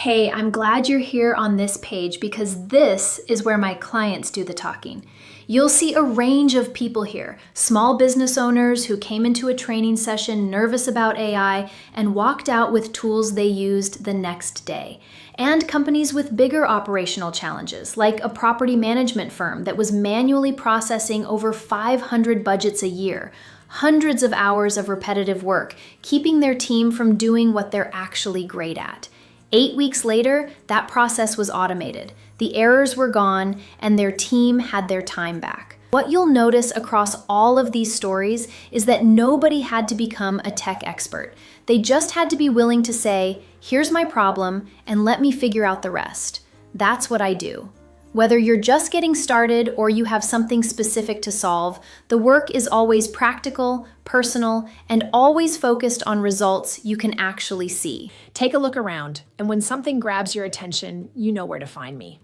Hey, I'm glad you're here on this page because this is where my clients do the talking. You'll see a range of people here, small business owners who came into a training session nervous about AI and walked out with tools they used the next day, and companies with bigger operational challenges, like a property management firm that was manually processing over 500 budgets a year, hundreds of hours of repetitive work, keeping their team from doing what they're actually great at. 8 weeks later, that process was automated. The errors were gone, and their team had their time back. What you'll notice across all of these stories is that nobody had to become a tech expert. They just had to be willing to say, here's my problem, and let me figure out the rest. That's what I do. Whether you're just getting started or you have something specific to solve, the work is always practical, personal, and always focused on results you can actually see. Take a look around, and when something grabs your attention, you know where to find me.